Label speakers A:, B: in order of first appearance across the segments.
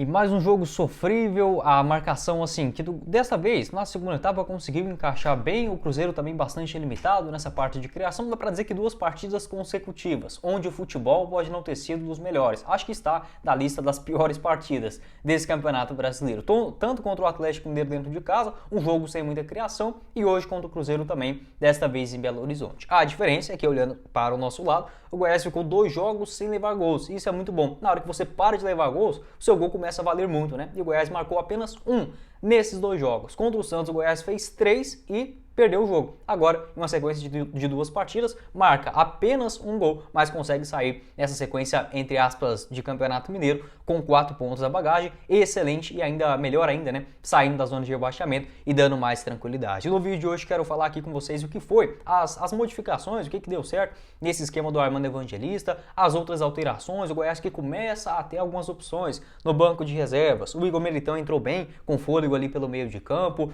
A: E mais um jogo sofrível, a marcação assim, que dessa vez, na segunda etapa, conseguiu encaixar bem, o Cruzeiro também bastante limitado nessa parte de criação, dá pra dizer que 2 partidas consecutivas, onde o futebol pode não ter sido dos melhores, acho que está na lista das piores partidas desse Campeonato Brasileiro, tanto contra o Atlético Mineiro dentro de casa, um jogo sem muita criação, e hoje contra o Cruzeiro também, desta vez em Belo Horizonte. A diferença é que, olhando para o nosso lado, o Goiás ficou 2 jogos sem levar gols, e isso é muito bom. Na hora que você para de levar gols, o seu gol começa a valer muito, né? E o Goiás marcou apenas 1 nesses 2 jogos. Contra o Santos, o Goiás fez 3 e perdeu o jogo. Agora, em uma sequência de 2 partidas, marca apenas 1 gol, mas consegue sair nessa sequência, entre aspas, de Campeonato Mineiro, com 4 pontos da bagagem, excelente e ainda melhor ainda, né? Saindo da zona de rebaixamento e dando mais tranquilidade. No vídeo de hoje quero falar aqui com vocês o que foi as modificações, o que deu certo nesse esquema do Armando Evangelista, as outras alterações, o Goiás que começa a ter algumas opções no banco de reservas. O Igor Militão entrou bem, com fôlego ali pelo meio de campo,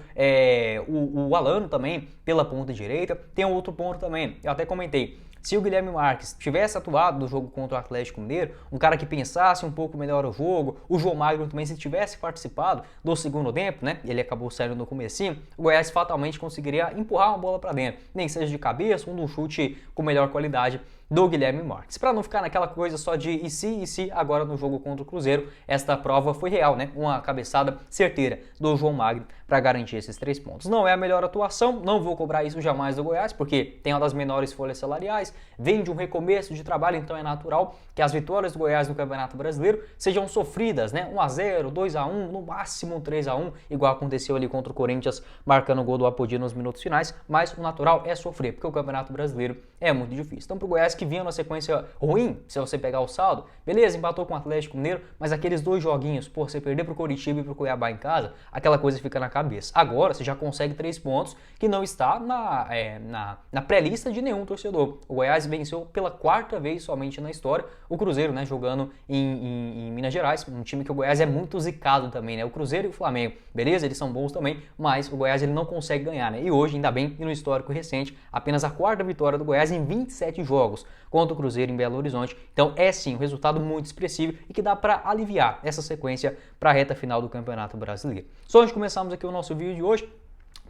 A: o Alano também pela ponta direita. Tem um outro ponto também, eu até comentei, se o Guilherme Marques tivesse atuado no jogo contra o Atlético Mineiro, um cara que pensasse um pouco melhor o jogo, o João Magno também, se tivesse participado do segundo tempo, né, ele acabou saindo no comecinho, o Goiás fatalmente conseguiria empurrar uma bola para dentro, nem seja de cabeça, um chute com melhor qualidade do Guilherme Marques. Para não ficar naquela coisa só de e se agora no jogo contra o Cruzeiro, esta prova foi real, né? Uma cabeçada certeira do João Magno para garantir esses 3 pontos. Não é a melhor atuação, não vou cobrar isso jamais do Goiás, porque tem uma das menores folhas salariais, vem de um recomeço de trabalho, então é natural que as vitórias do Goiás no Campeonato Brasileiro sejam sofridas, né? 1-0, 2-1, no máximo 3-1, igual aconteceu ali contra o Corinthians, marcando o gol do Apodi nos minutos finais, mas o natural é sofrer, porque o Campeonato Brasileiro é muito difícil. Então, para o Goiás que vinha numa sequência ruim, se você pegar o saldo, beleza, empatou com o Atlético Mineiro, mas aqueles 2 joguinhos, por você perder pro Coritiba e pro Cuiabá em casa, aquela coisa fica na cabeça. Agora você já consegue 3 pontos, que não está na pré-lista de nenhum torcedor. O Goiás venceu pela 4ª vez somente na história, o Cruzeiro, né, jogando em Minas Gerais, um time que o Goiás é muito zicado também, né, o Cruzeiro e o Flamengo, beleza, eles são bons também, mas o Goiás ele não consegue ganhar, né, e hoje, ainda bem, e no histórico recente, apenas a 4ª vitória do Goiás em 27 jogos contra o Cruzeiro em Belo Horizonte. Então é sim um resultado muito expressivo e que dá para aliviar essa sequência para a reta final do Campeonato Brasileiro. Só antes de começarmos aqui o nosso vídeo de hoje,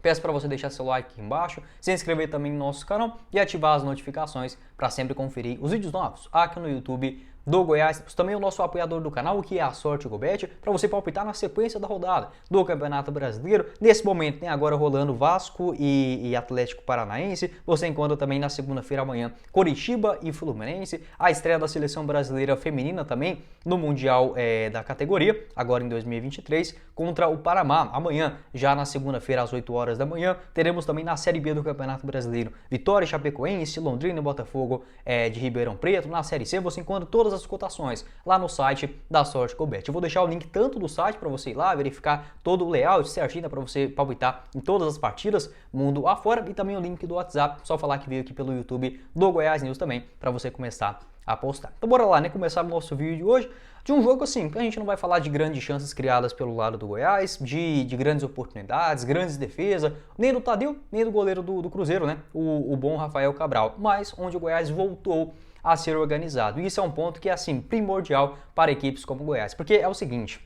A: peço para você deixar seu like aqui embaixo, se inscrever também no nosso canal e ativar as notificações para sempre conferir os vídeos novos aqui no YouTube do Goiás. Também o nosso apoiador do canal, que é a Sorte Gobet, para você palpitar na sequência da rodada do Campeonato Brasileiro. Nesse momento tem agora rolando Vasco e Atlético Paranaense. Você encontra também na segunda-feira amanhã Coritiba e Fluminense. A estreia da seleção brasileira feminina também no Mundial da categoria, agora em 2023, contra o Panamá. Amanhã, já na segunda-feira às 8 horas da manhã, teremos também na Série B do Campeonato Brasileiro Vitória e Chapecoense, Londrina e Botafogo de Ribeirão Preto. Na Série C você encontra todas as cotações lá no site da Sorte Gobet. Eu vou deixar o link tanto do site para você ir lá verificar todo o layout certinho para você palpitar em todas as partidas mundo afora, e também o link do WhatsApp, só falar que veio aqui pelo YouTube do Goiás News também, para você começar a apostar. Então bora lá, né, começar o nosso vídeo de hoje de um jogo assim, que a gente não vai falar de grandes chances criadas pelo lado do Goiás, de grandes oportunidades, grandes defesas, nem do Tadeu, nem do goleiro do Cruzeiro, né, o bom Rafael Cabral, mas onde o Goiás voltou a ser organizado. E isso é um ponto que é assim primordial para equipes como o Goiás, porque é o seguinte,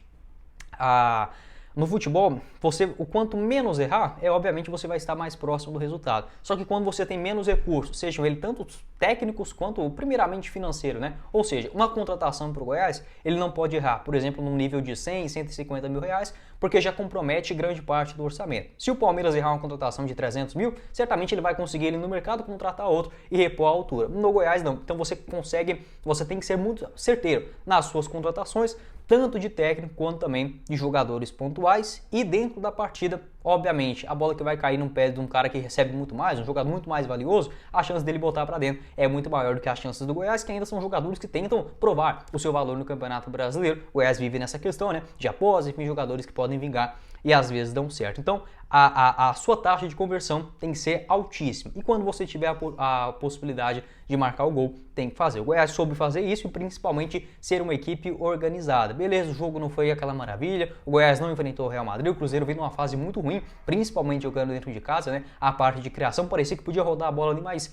A: no futebol, o quanto menos errar, obviamente você vai estar mais próximo do resultado. Só que quando você tem menos recursos, sejam eles tanto técnicos quanto primeiramente financeiro, né? Ou seja, uma contratação para o Goiás, ele não pode errar, por exemplo, num nível de 100, 150 mil reais, porque já compromete grande parte do orçamento. Se o Palmeiras errar uma contratação de 300 mil, certamente ele vai conseguir ir no mercado contratar outro e repor a altura. No Goiás não. Então você tem que ser muito certeiro nas suas contratações, tanto de técnico quanto também de jogadores pontuais, e dentro da partida, obviamente, a bola que vai cair no pé de um cara que recebe muito mais, um jogador muito mais valioso, a chance dele botar para dentro é muito maior do que as chances do Goiás, que ainda são jogadores que tentam provar o seu valor no Campeonato Brasileiro. O Goiás vive nessa questão, né, de após, enfim, jogadores que podem vingar e às vezes dão certo. Então, a sua taxa de conversão tem que ser altíssima. E quando você tiver a possibilidade de marcar o gol, tem que fazer. O Goiás soube fazer isso e principalmente ser uma equipe organizada. Beleza, o jogo não foi aquela maravilha, o Goiás não enfrentou o Real Madrid, o Cruzeiro veio numa fase muito ruim, ruim, principalmente jogando dentro de casa, né? A parte de criação parecia que podia rodar a bola ali mais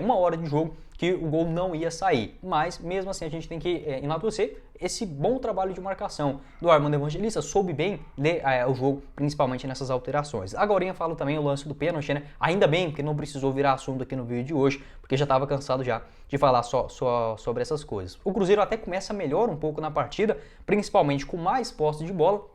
A: uma hora de jogo que o gol não ia sair. Mas mesmo assim a gente tem que enaltecer esse bom trabalho de marcação do Armando Evangelista, soube bem ler o jogo, principalmente nessas alterações. Agora eu falo também o lance do pênalti, né? Ainda bem que não precisou virar assunto aqui no vídeo de hoje, porque já estava cansado já de falar só sobre essas coisas. O Cruzeiro até começa melhor um pouco na partida, principalmente com mais posse de bola.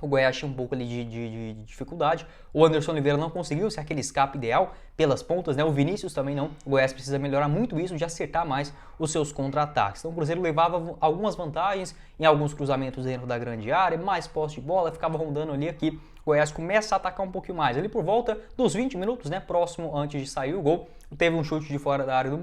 A: O Goiás tinha um pouco ali de dificuldade. O Anderson Oliveira não conseguiu ser aquele escape ideal pelas pontas, né? O Vinícius também não. O Goiás precisa melhorar muito isso de acertar mais os seus contra-ataques. Então o Cruzeiro levava algumas vantagens em alguns cruzamentos dentro da grande área, mais posse de bola, ficava rondando ali aqui. O Goiás começa a atacar um pouquinho mais. Ali por volta dos 20 minutos, né? Próximo antes de sair o gol. Teve um chute de fora da área do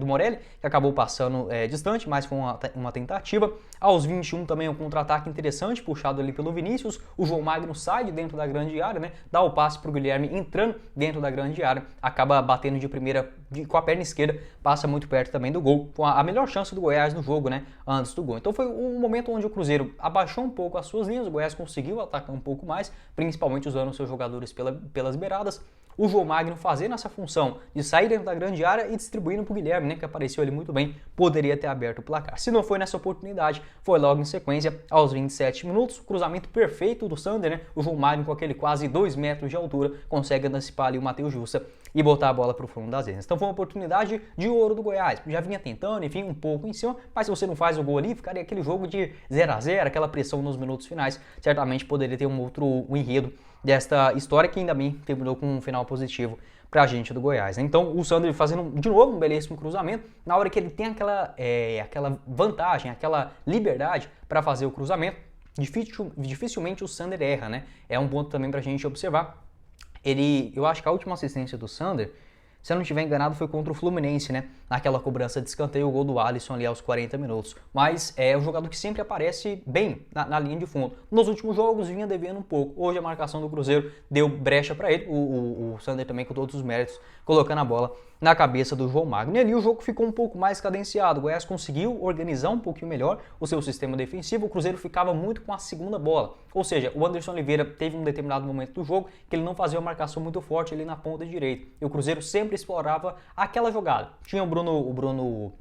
A: Morelli, que acabou passando distante, mas foi uma tentativa. Aos 21 também um contra-ataque interessante, puxado ali pelo Vinícius. O João Magno sai de dentro da grande área, né? Dá o passe para o Guilherme entrando dentro da grande área. Acaba batendo de primeira com a perna esquerda, passa muito perto também do gol. Foi a melhor chance do Goiás no jogo, né? Antes do gol. Então foi um momento onde o Cruzeiro abaixou um pouco as suas linhas, o Goiás conseguiu atacar um pouco mais, principalmente usando seus jogadores pelas beiradas. O João Magno fazendo essa função de sair dentro da grande área e distribuindo para o Guilherme, né, que apareceu ali muito bem, poderia ter aberto o placar. Se não foi nessa oportunidade, foi logo em sequência, aos 27 minutos, cruzamento perfeito do Sander, né, o João Magno com aquele quase 2 metros de altura, consegue antecipar ali o Matheus Jussa e botar a bola para o fundo das redes. Então foi uma oportunidade de ouro do Goiás, já vinha tentando, enfim, um pouco em cima, mas se você não faz o gol ali, ficaria aquele jogo de 0-0, aquela pressão nos minutos finais, certamente poderia ter um outro enredo desta história que ainda bem terminou com um final positivo para a gente do Goiás. Então o Sander fazendo de novo um belíssimo cruzamento, na hora que ele tem aquela vantagem, aquela liberdade para fazer o cruzamento, dificilmente o Sander erra, né? É um ponto também para a gente observar. Eu acho que a última assistência do Sander, se eu não estiver enganado, foi contra o Fluminense, né? Naquela cobrança de escanteio, o gol do Alisson ali aos 40 minutos. Mas é um jogador que sempre aparece bem na linha de fundo. Nos últimos jogos vinha devendo um pouco. Hoje a marcação do Cruzeiro deu brecha para ele. O Sander também com todos os méritos, colocando a bola na cabeça do João Magno. E ali o jogo ficou um pouco mais cadenciado. O Goiás conseguiu organizar um pouquinho melhor o seu sistema defensivo. O Cruzeiro ficava muito com a segunda bola. Ou seja, o Anderson Oliveira teve um determinado momento do jogo que ele não fazia uma marcação muito forte ali na ponta direita. E o Cruzeiro sempre explorava aquela jogada. Tinha o Bruno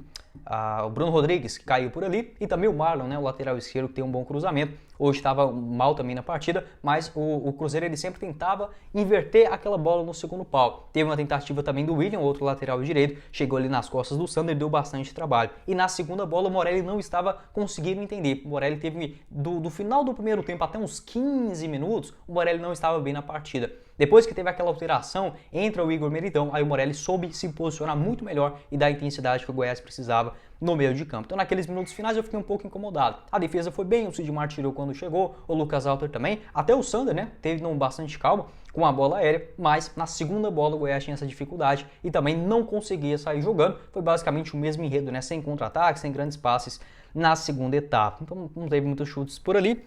A: Rodrigues, que caiu por ali, e também o Marlon, né, o lateral esquerdo, que tem um bom cruzamento. Hoje estava mal também na partida, mas o Cruzeiro ele sempre tentava inverter aquela bola no segundo pau. Teve uma tentativa também do William, outro lateral direito, chegou ali nas costas do Sander, deu bastante trabalho. E na segunda bola o Morelli não estava conseguindo entender. O Morelli teve, do final do primeiro tempo até uns 15 minutos, o Morelli não estava bem na partida. Depois que teve aquela alteração, entra o Igor Meridão, aí o Morelli soube se posicionar muito melhor e dar a intensidade que o Goiás precisava no meio de campo. Então naqueles minutos finais eu fiquei um pouco incomodado. A defesa foi bem, o Sidmar tirou quando chegou, o Lucas Alter também, até o Sander, né, teve bastante calma com a bola aérea, mas na segunda bola o Goiás tinha essa dificuldade e também não conseguia sair jogando. Foi basicamente o mesmo enredo, né, sem contra-ataque, sem grandes passes na segunda etapa. Então não teve muitos chutes por ali.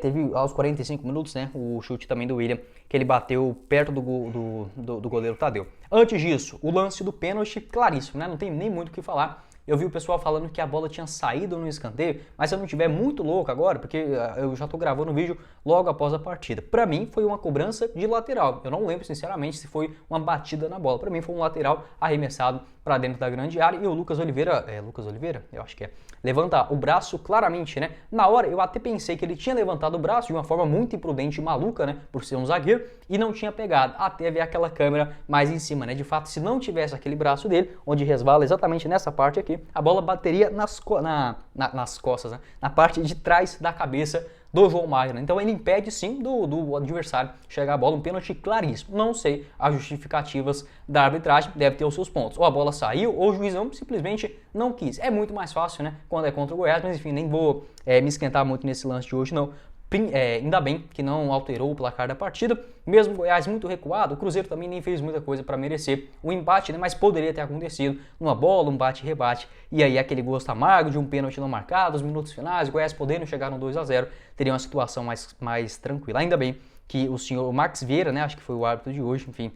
A: Teve aos 45 minutos, né, o chute também do William, que ele bateu perto do goleiro Tadeu. Antes disso, o lance do pênalti, claríssimo, né, não tem nem muito o que falar. Eu vi o pessoal falando que a bola tinha saído no escanteio, mas se eu não estiver muito louco agora, porque eu já estou gravando o vídeo logo após a partida. Para mim foi uma cobrança de lateral. Eu não lembro sinceramente se foi uma batida na bola. Para mim foi um lateral arremessado para dentro da grande área e o Lucas Oliveira, eu acho que levanta o braço claramente, né? Na hora eu até pensei que ele tinha levantado o braço de uma forma muito imprudente e maluca, né? Por ser um zagueiro e não tinha pegado, até ver aquela câmera mais em cima, né? De fato, se não tivesse aquele braço dele, onde resvala exatamente nessa parte aqui, a bola bateria nas costas, né? Na parte de trás da cabeça do João Magno. Então ele impede sim do adversário chegar a bola, um pênalti claríssimo. Não sei as justificativas da arbitragem, deve ter os seus pontos. Ou a bola saiu, ou o juizão simplesmente não quis. É muito mais fácil, né, quando é contra o Goiás, mas enfim, nem vou me esquentar muito nesse lance de hoje não. Ainda bem que não alterou o placar da partida, mesmo o Goiás muito recuado, o Cruzeiro também nem fez muita coisa para merecer o empate, né? Mas poderia ter acontecido numa bola, um bate-rebate, e aí aquele gosto amargo de um pênalti não marcado, os minutos finais, o Goiás podendo chegar no 2-0, teria uma situação mais tranquila. Ainda bem que o senhor Max Vieira, né, acho que foi o árbitro de hoje, enfim,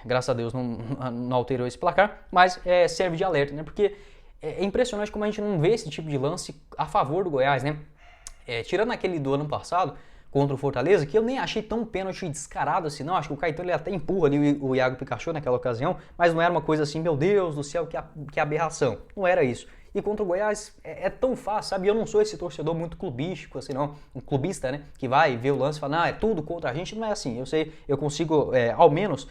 A: graças a Deus não alterou esse placar, mas serve de alerta, né? Porque é impressionante como a gente não vê esse tipo de lance a favor do Goiás, né? Tirando aquele do ano passado, contra o Fortaleza, que eu nem achei tão pênalti descarado assim, não. Acho que o Caetano ele até empurra ali o Iago Pikachu naquela ocasião, mas não era uma coisa assim, meu Deus do céu, que aberração. Não era isso. E contra o Goiás é tão fácil, sabe? Eu não sou esse torcedor muito clubístico, assim, não. Um clubista, né? Que vai ver o lance e fala, não, é tudo contra a gente. Não é assim. Eu consigo, ao menos,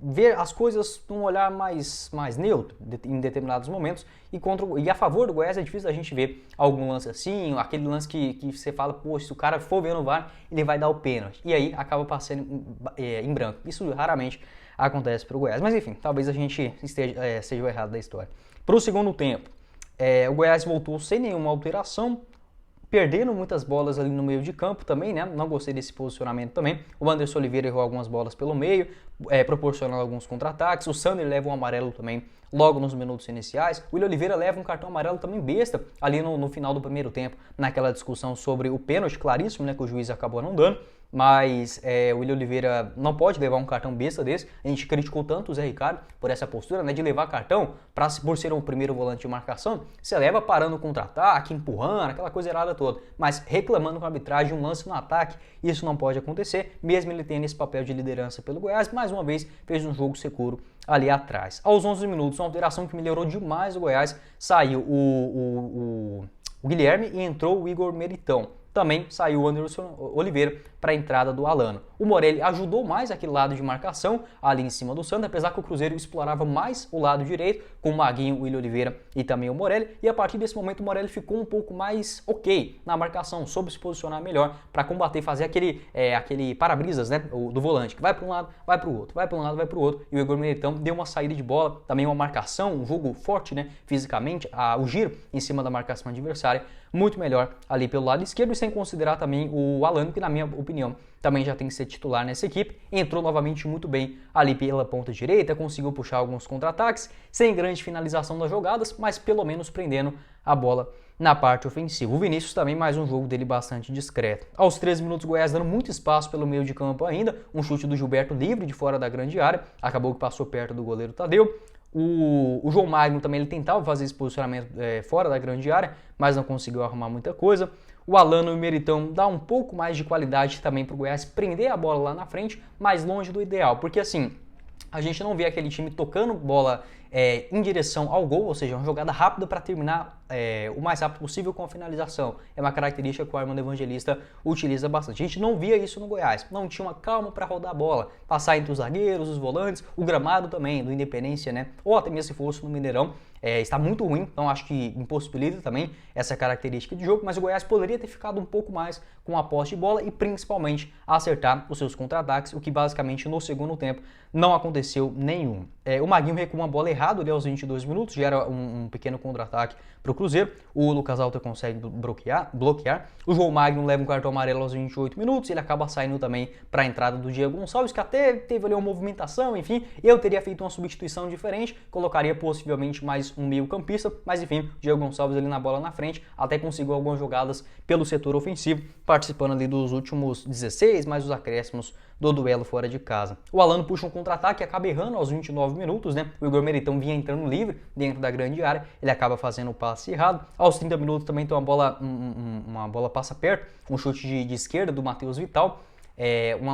A: ver as coisas num olhar mais neutro em determinados momentos. E a favor do Goiás é difícil a gente ver algum lance assim, aquele lance que você fala, pô, se o cara for ver no VAR, ele vai dar o pênalti. E aí acaba passando em branco. Isso raramente acontece para o Goiás. Mas enfim, talvez a gente seja o errado da história. Para o segundo tempo, o Goiás voltou sem nenhuma alteração, perdendo muitas bolas ali no meio de campo também, né? Não gostei desse posicionamento também. O Anderson Oliveira errou algumas bolas pelo meio, proporcionando alguns contra-ataques. O Sander leva um amarelo também logo nos minutos iniciais. O William Oliveira leva um cartão amarelo também besta ali no final do primeiro tempo, naquela discussão sobre o pênalti claríssimo, né? Que o juiz acabou não dando. Mas o William Oliveira não pode levar um cartão besta desse. A gente criticou tanto o Zé Ricardo por essa postura, né, de levar cartão por ser o primeiro volante de marcação. Você leva parando o contra-ataque, empurrando, aquela coisa errada toda. Mas reclamando com a arbitragem, um lance no ataque, isso não pode acontecer, mesmo ele tendo esse papel de liderança pelo Goiás. Mais uma vez, fez um jogo seguro ali atrás. Aos 11 minutos, uma alteração que melhorou demais o Goiás. Saiu o Guilherme e entrou o Igor Meritão. Também saiu o Anderson Oliveira para a entrada do Alano. O Morelli ajudou mais aquele lado de marcação ali em cima do Sander, apesar que o Cruzeiro explorava mais o lado direito, com o Maguinho, o William Oliveira e também o Morelli. E a partir desse momento o Morelli ficou um pouco mais ok na marcação, soube se posicionar melhor para combater, fazer aquele para-brisas, né, do volante, que vai para um lado, vai para o outro, vai para um lado, vai para o outro. E o Igor Militão deu uma saída de bola, também uma marcação, um jogo forte, né, fisicamente, o giro em cima da marcação adversária, muito melhor ali pelo lado esquerdo, e sem considerar também o Alano, que na minha opinião também já tem que ser titular nessa equipe. Entrou novamente muito bem ali pela ponta direita, conseguiu puxar alguns contra-ataques, sem grande finalização das jogadas, mas pelo menos prendendo a bola na parte ofensiva. O Vinícius também, mais um jogo dele bastante discreto. Aos 13 minutos, o Goiás dando muito espaço pelo meio de campo ainda, um chute do Gilberto livre de fora da grande área, acabou que passou perto do goleiro Tadeu. O João Magno também ele tentava fazer esse posicionamento fora da grande área, mas não conseguiu arrumar muita coisa. O Alano e o Meritão dá um pouco mais de qualidade também para o Goiás prender a bola lá na frente, mais longe do ideal, porque assim, a gente não vê aquele time tocando bola em direção ao gol, ou seja, uma jogada rápida para terminar o mais rápido possível com a finalização. É uma característica que o Armando Evangelista utiliza bastante. A gente não via isso no Goiás, não tinha uma calma para rodar a bola, passar entre os zagueiros, os volantes, o gramado também, do Independência, né? Ou até mesmo se fosse no Mineirão, está muito ruim, então acho que impossibilita também essa característica de jogo, mas o Goiás poderia ter ficado um pouco mais com a posse de bola e principalmente acertar os seus contra-ataques, o que basicamente no segundo tempo não aconteceu nenhum. O Maguinho recua uma bola errada ali aos 22 minutos, gera um pequeno contra-ataque para o Cruzeiro, o Lucas Alter consegue bloquear, o João Magno leva um cartão amarelo aos 28 minutos, ele acaba saindo também para a entrada do Diego Gonçalves, que até teve ali uma movimentação, enfim, eu teria feito uma substituição diferente, colocaria possivelmente mais um meio campista, mas enfim, o Diego Gonçalves ali na bola na frente, até conseguiu algumas jogadas pelo setor ofensivo, participando ali dos últimos 16, mais os acréscimos do duelo fora de casa. O Alano puxa um contra-ataque e acaba errando aos 29 minutos, né? O Igor Meritão vinha entrando livre dentro da grande área, ele acaba fazendo o passe errado. Aos 30 minutos também tem uma bola passa perto, um chute de esquerda do Matheus Vital,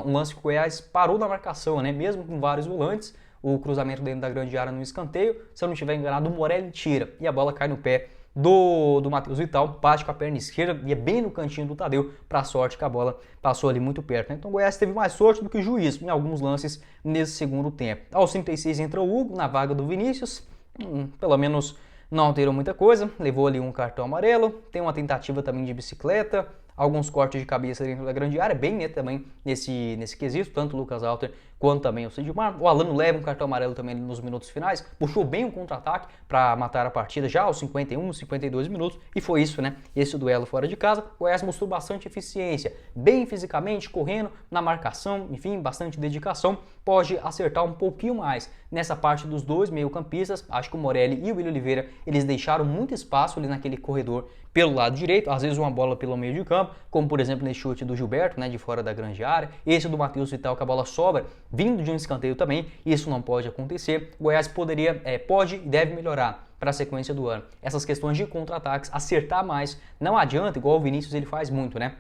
A: um lance que o Goiás parou na marcação, né? Mesmo com vários volantes, o cruzamento dentro da grande área no escanteio, se eu não estiver enganado, o Morelli tira e a bola cai no pé do Matheus Vital, bate com a perna esquerda e é bem no cantinho do Tadeu, para sorte que a bola passou ali muito perto, né? Então o Goiás teve mais sorte do que o juiz em alguns lances nesse segundo tempo. Aos 36 entra o Hugo na vaga do Vinícius, pelo menos não alterou muita coisa, levou ali um cartão amarelo, tem uma tentativa também de bicicleta, alguns cortes de cabeça dentro da grande área, bem né, também nesse quesito, tanto o Lucas Alter quanto também o Sidmar. O Alano leva um cartão amarelo também nos minutos finais, puxou bem o contra-ataque para matar a partida já aos 51, 52 minutos, e foi isso, né? Esse duelo fora de casa. O Goiás mostrou bastante eficiência, bem fisicamente, correndo, na marcação, enfim, bastante dedicação. Pode acertar um pouquinho mais nessa parte dos dois meio-campistas. Acho que o Morelli e o William Oliveira, eles deixaram muito espaço ali naquele corredor pelo lado direito, às vezes uma bola pelo meio de campo, como por exemplo nesse chute do Gilberto, né, de fora da grande área, esse do Matheus Vital que a bola sobra, vindo de um escanteio também, isso não pode acontecer. O Goiás pode e deve melhorar para a sequência do ano. Essas questões de contra-ataques, acertar mais, não adianta, igual o Vinícius ele faz muito, né?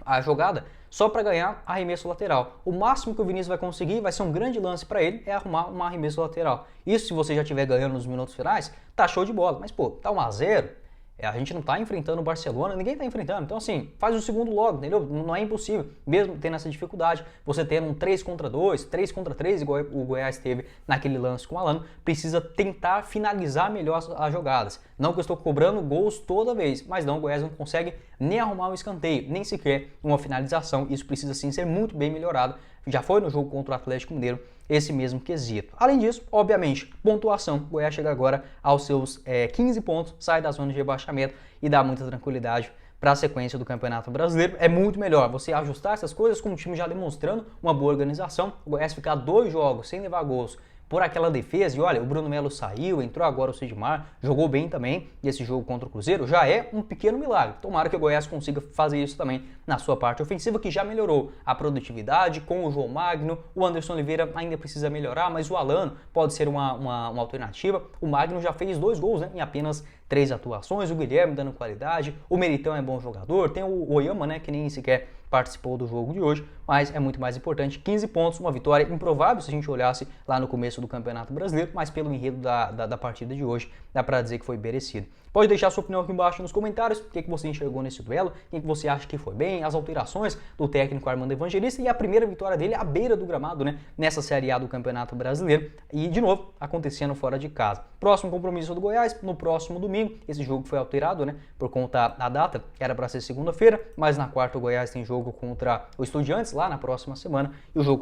A: a jogada só para ganhar arremesso lateral. O máximo que o Vinícius vai conseguir vai ser um grande lance para ele, é arrumar um arremesso lateral. Isso se você já estiver ganhando nos minutos finais, tá show de bola. Mas pô, tá 1-0, a gente não tá enfrentando o Barcelona, ninguém tá enfrentando. Então assim, faz o segundo logo, entendeu? Não é impossível, mesmo tendo essa dificuldade. Você tendo um 3 contra 2, 3 contra 3, igual o Goiás teve naquele lance com o Alano, precisa tentar finalizar melhor as jogadas. Não que eu estou cobrando gols toda vez, mas não, o Goiás não consegue nem arrumar um escanteio, nem sequer uma finalização. Isso precisa sim ser muito bem melhorado. Já foi no jogo contra o Atlético Mineiro esse mesmo quesito. Além disso, obviamente, pontuação. O Goiás chega agora aos seus 15 pontos, sai da zona de rebaixamento e dá muita tranquilidade para a sequência do Campeonato Brasileiro. É muito melhor você ajustar essas coisas com o time já demonstrando uma boa organização. O Goiás ficar 2 jogos sem levar gols por aquela defesa, e olha, o Bruno Melo saiu, entrou agora o Sidmar, jogou bem também, e esse jogo contra o Cruzeiro já é um pequeno milagre. Tomara que o Goiás consiga fazer isso também na sua parte ofensiva, que já melhorou a produtividade com o João Magno. O Anderson Oliveira ainda precisa melhorar, mas o Alano pode ser uma alternativa. O Magno já fez 2 gols, né, em apenas 3 atuações, o Guilherme dando qualidade, o Meritão é bom jogador, tem o Oyama, né, que nem sequer participou do jogo de hoje, mas é muito mais importante, 15 pontos, uma vitória improvável se a gente olhasse lá no começo do Campeonato Brasileiro, mas pelo enredo da partida de hoje, dá pra dizer que foi merecido. Pode deixar sua opinião aqui embaixo nos comentários, o que você enxergou nesse duelo, quem que você acha que foi bem, as alterações do técnico Armando Evangelista e a primeira vitória dele à beira do gramado, né, nessa Série A do Campeonato Brasileiro, e de novo, acontecendo fora de casa. Próximo compromisso do Goiás, no próximo domingo, esse jogo foi alterado, né, por conta da data, era para ser segunda-feira, mas na quarta o Goiás tem jogo contra o Estudiantes, lá na próxima semana, e o jogo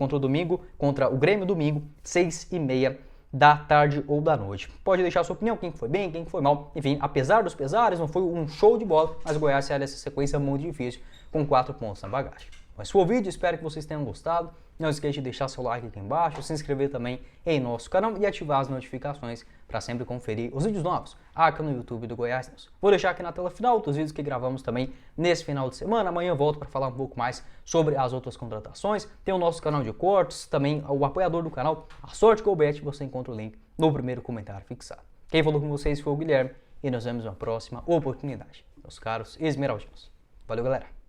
A: contra o Grêmio domingo, 6h30 da tarde ou da noite. Pode deixar sua opinião, quem foi bem, quem foi mal. Enfim, apesar dos pesares, não foi um show de bola, mas o Goiás sai dessa sequência muito difícil, com 4 pontos na bagagem. Mas foi o vídeo, espero que vocês tenham gostado. Não esqueça de deixar seu like aqui embaixo, se inscrever também em nosso canal e ativar as notificações para sempre conferir os vídeos novos aqui no YouTube do Goiás News. Vou deixar aqui na tela final os vídeos que gravamos também nesse final de semana. Amanhã eu volto para falar um pouco mais sobre as outras contratações. Tem o nosso canal de cortes, também o apoiador do canal, a Sorte Golbet, você encontra o link no primeiro comentário fixado. Quem falou com vocês foi o Guilherme e nos vemos na próxima oportunidade, meus caros esmeraldinos. Valeu, galera!